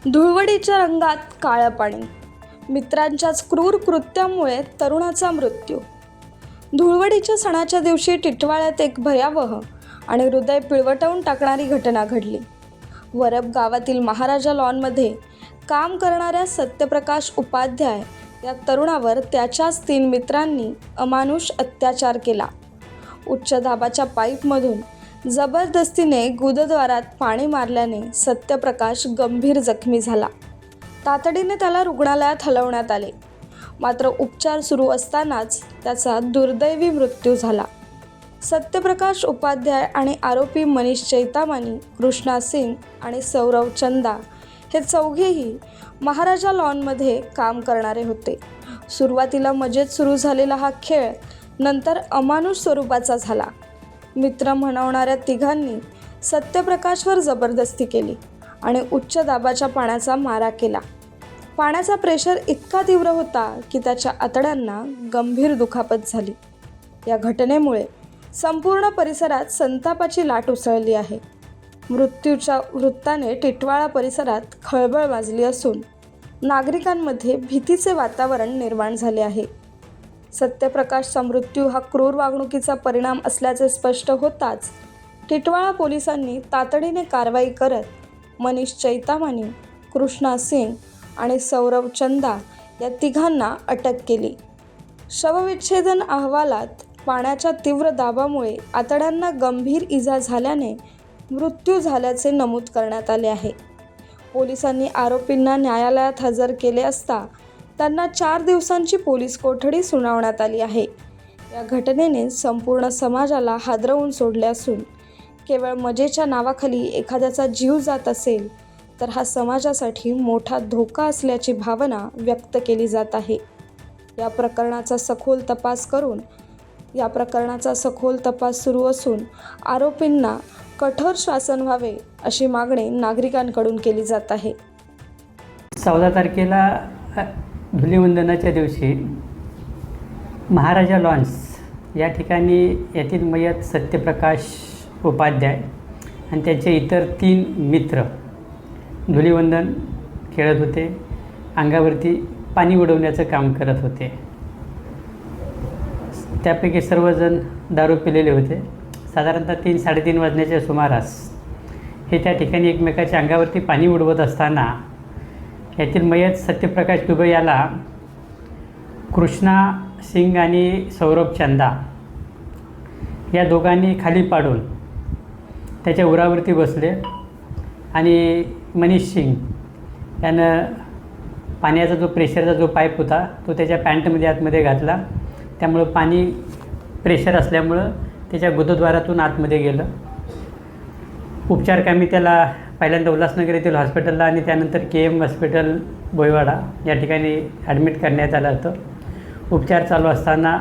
धुळवडीच्या रंगात काळं पाणी, मित्रांच्याच क्रूर कृत्यामुळे तरुणाचा मृत्यू. धुळवडीच्या सणाच्या दिवशी टिटवाळ्यात एक भयावह आणि हृदय पिळवटवून टाकणारी घटना घडली. वरब गावातील महाराजा लॉनमध्ये काम करणाऱ्या सत्यप्रकाश उपाध्याय या तरुणावर त्याच्याच 3 मित्रांनी अमानुष अत्याचार केला. उच्च दाबाच्या पाईपमधून जबरदस्तीने गुदद्वारात पाणी मारल्याने सत्यप्रकाश गंभीर जखमी झाला. तातडीने त्याला रुग्णालयात हलवण्यात आले, मात्र उपचार सुरू असतानाच त्याचा दुर्दैवी मृत्यू झाला. सत्यप्रकाश उपाध्याय आणि आरोपी मनीष चैतामनी, कृष्णा सिंग आणि सौरव चंदा हे चौघेही महाराजा लॉनमध्ये काम करणारे होते. सुरुवातीला मजेत सुरू झालेला हा खेळ नंतर अमानुष स्वरूपाचा झाला. मित्र म्हणवणाऱ्या तिघांनी सत्यप्रकाशवर जबरदस्ती केली आणि उच्च दाबाच्या पाण्याचा मारा केला. पाण्याचा प्रेशर इतका तीव्र होता की त्याच्या आतड्यांना गंभीर दुखापत झाली. या घटनेमुळे संपूर्ण परिसरात संतापाची लाट उसळली आहे. मृत्यूच्या वृत्ताने टिटवाळा परिसरात खळबळ माजली असून नागरिकांमध्ये भीतीचे वातावरण निर्माण झाले आहे. सत्यप्रकाशचा मृत्यू हा क्रूर वागणुकीचा परिणाम असल्याचे स्पष्ट होताच टिटवाळा पोलिसांनी तातडीने कारवाई करत मनीष चैतामनी, कृष्णा सिंग आणि सौरव चंदा या तिघांना अटक केली. शवविच्छेदन अहवालात पाण्याच्या तीव्र दाबामुळे आतड्यांना गंभीर इजा झाल्याने मृत्यू झाल्याचे नमूद करण्यात आले आहे. पोलिसांनी आरोपींना न्यायालयात हजर केले असता त्यांना 4 दिवसांची पोलीस कोठडी सुनावण्यात आली आहे. या घटनेने संपूर्ण समाजाला हादरवून सोडले असून केवळ मजेच्या नावाखाली एखाद्याचा जीव जात असेल तर हा समाजासाठी मोठा धोका असल्याची भावना व्यक्त केली जात आहे. या प्रकरणाचा सखोल तपास सुरू असून आरोपींना कठोर शासन व्हावे अशी मागणी नागरिकांकडून केली जात आहे. 14 तारखेला धुलीवंदनाच्या दिवशी महाराजा लॉन्स या ठिकाणी यातील मयत सत्यप्रकाश उपाध्याय आणि त्यांचे इतर 3 मित्र धुलीवंदन खेळत होते. अंगावरती पाणी उडवण्याचं काम करत होते. त्यापैकी सर्वजण दारू पिलेले होते. साधारणतः 3-3:30 वाजण्याच्या सुमारास हे त्या ठिकाणी एकमेकाच्या अंगावरती पाणी उडवत असताना यातील मयत सत्यप्रकाश दुबे याला कृष्णा सिंग आणि सौरभ चंदा या दोघांनी खाली पाडून त्याच्या उरावरती बसले आणि मनीष सिंग यानं पाण्याचा जो प्रेशरचा जो पाईप होता तो त्याच्या पॅन्टमध्ये आतमध्ये घातला. त्यामुळं पाणी प्रेशर असल्यामुळं त्याच्या गुदद्वारातून आतमध्ये गेलं. उपचारकामी त्याला पहिल्यांदा उल्हासनगर येथील हॉस्पिटलला आणि त्यानंतर KM हॉस्पिटल बोईवाडा या ठिकाणी ॲडमिट करण्यात आलं होतं. उपचार चालू असताना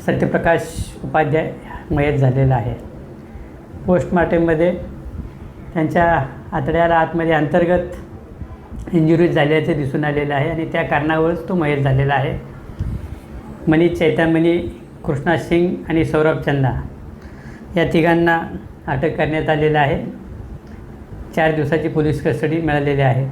सत्यप्रकाश उपाध्याय मयत झालेला आहे. पोस्टमॉर्टममध्ये त्यांच्या आतड्याला आतमध्ये अंतर्गत इंजुरीज झाल्याचे दिसून आलेलं आहे आणि त्या कारणावरच तो मयत झालेला आहे. मनीष चैतामनी, कृष्णा सिंग आणि सौरभ चंदा या तिघांना अटक करण्यात आलेलं आहे. 4 दिवसाची पोलीस कस्टडी मिळालेली आहे.